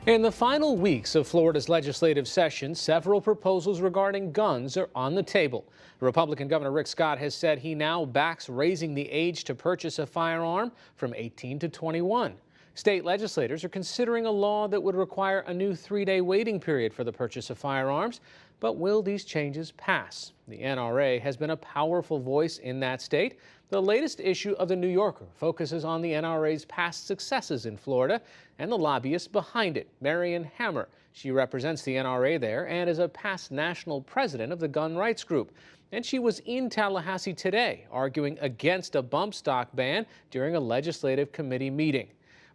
In the final weeks of Florida's legislative session, several proposals regarding guns are on the table. Republican Governor Rick Scott has said he now backs raising the age to purchase a firearm from 18 to 21. State legislators are considering a law that would require a new 3-day waiting period for the purchase of firearms. But will these changes pass? The NRA has been a powerful voice in that state. The latest issue of The New Yorker focuses on the NRA's past successes in Florida and the lobbyists behind it. Marion Hammer, she represents the NRA there and is a past national president of the gun rights group. And she was in Tallahassee today arguing against a bump stock ban during a legislative committee meeting.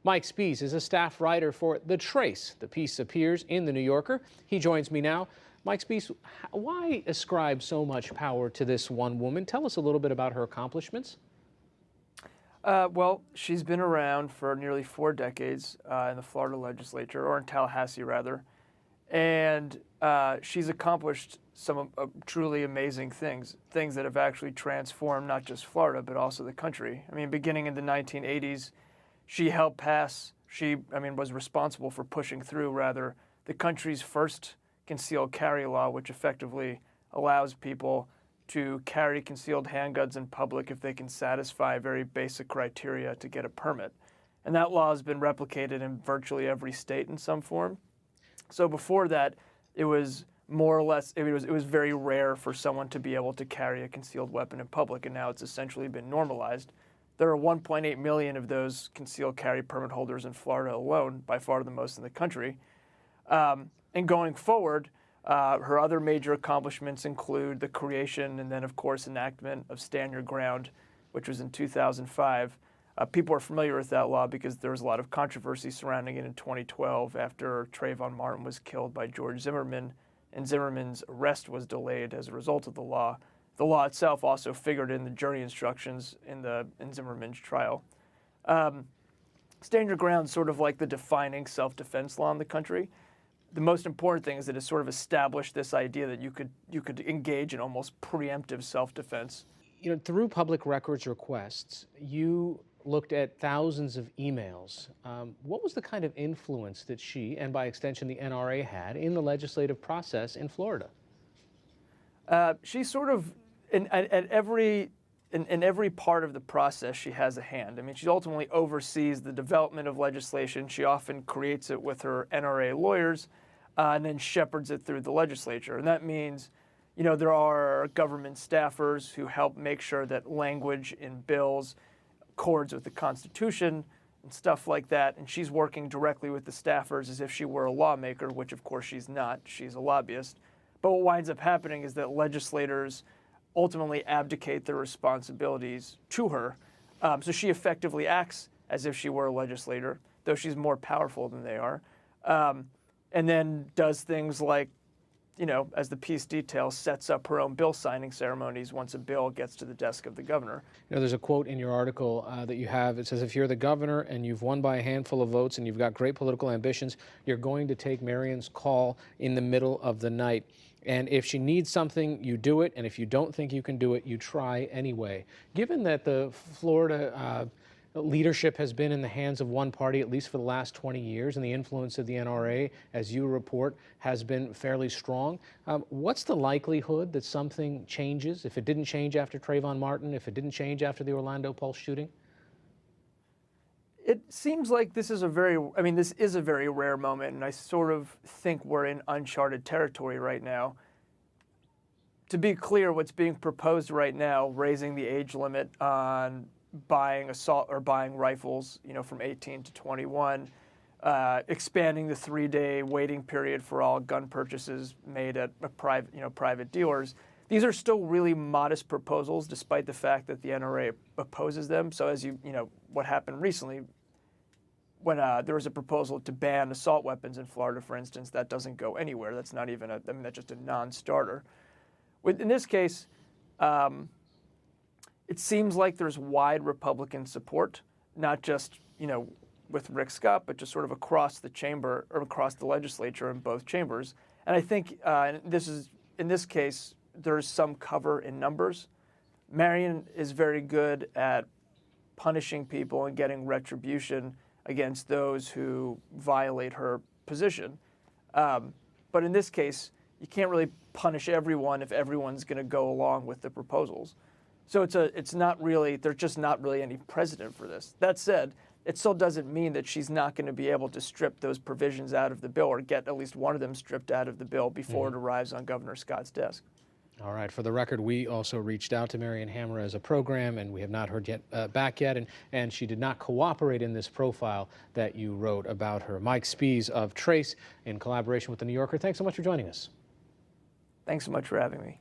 Mike Spies is a staff writer for The Trace. The piece appears in The New Yorker. He joins me now. Mike Spies, why ascribe so much power to this one woman? Tell us a little bit about her accomplishments. Well, she's been around for nearly 4 decades in the Florida legislature, or in Tallahassee rather, and she's accomplished some truly amazing things that have actually transformed not just Florida but also the country. I mean, beginning in the 1980s, she helped pass, was responsible for pushing through rather the country's first concealed carry law, which effectively allows people to carry concealed handguns in public if they can satisfy very basic criteria to get a permit. And that law has been replicated in virtually every state in some form. So before that, it was more or less, it was very rare for someone to be able to carry a concealed weapon in public, and now it's essentially been normalized. There are 1.8 million of those concealed carry permit holders in Florida alone, by far the most in the country. And going forward, her other major accomplishments include the creation and then, of course, enactment of Stand Your Ground, which was in 2005. People are familiar with that law because there was a lot of controversy surrounding it in 2012 after Trayvon Martin was killed by George Zimmerman, and Zimmerman's arrest was delayed as a result of the law. The law itself also figured in the jury instructions in Zimmerman's trial. Stand Your Ground is sort of like the defining self-defense law in the country. The most important thing is that it sort of established this idea that you could engage in almost preemptive self-defense. You know, through public records requests, you looked at thousands of emails. What was the kind of influence that she, and by extension the NRA, had in the legislative process in Florida? She sort of, in every part of the process, she has a hand. I mean, she ultimately oversees the development of legislation. She often creates it with her NRA lawyers and then shepherds it through the legislature. And that means, you know, there are government staffers who help make sure that language in bills accords with the Constitution and stuff like that. And she's working directly with the staffers as if she were a lawmaker, which of course she's not. She's a lobbyist. But what winds up happening is that legislators ultimately abdicate their responsibilities to her. So she effectively acts as if she were a legislator, though she's more powerful than they are, and then does things like, you know, as the piece details, sets up her own bill signing ceremonies once a bill gets to the desk of the governor. You know, there's a quote in your article that you have. It says, if you're the governor and you've won by a handful of votes and you've got great political ambitions, you're going to take Marion's call in the middle of the night. And if she needs something, you do it. And if you don't think you can do it, you try anyway. Given that the Florida leadership has been in the hands of one party, at least for the last 20 years, and the influence of the NRA, as you report, has been fairly strong, what's the likelihood that something changes? If it didn't change after Trayvon Martin, if it didn't change after the Orlando Pulse shooting? It seems like this is a very rare moment, and I sort of think we're in uncharted territory right now. To be clear, what's being proposed right now, raising the age limit on buying assault or buying rifles, you know, from 18 to 21, expanding the 3-day waiting period for all gun purchases made at private dealers. These are still really modest proposals, despite the fact that the NRA opposes them. So as you know, what happened recently, when there was a proposal to ban assault weapons in Florida, for instance, that doesn't go anywhere. That's not even that's just a non-starter. In this case, it seems like there's wide Republican support, not just, you know, with Rick Scott, but just sort of across the chamber or across the legislature in both chambers. And I think in this case, there's some cover in numbers. Marion is very good at punishing people and getting retribution against those who violate her position. But in this case, you can't really punish everyone if everyone's going to go along with the proposals. So there's just not really any precedent for this. That said, it still doesn't mean that she's not going to be able to strip those provisions out of the bill or get at least one of them stripped out of the bill before it arrives on Governor Scott's desk. All right. For the record, we also reached out to Marion Hammer as a program, and we have not heard back yet. And she did not cooperate in this profile that you wrote about her. Mike Spies of Trace, in collaboration with The New Yorker. Thanks so much for joining us. Thanks so much for having me.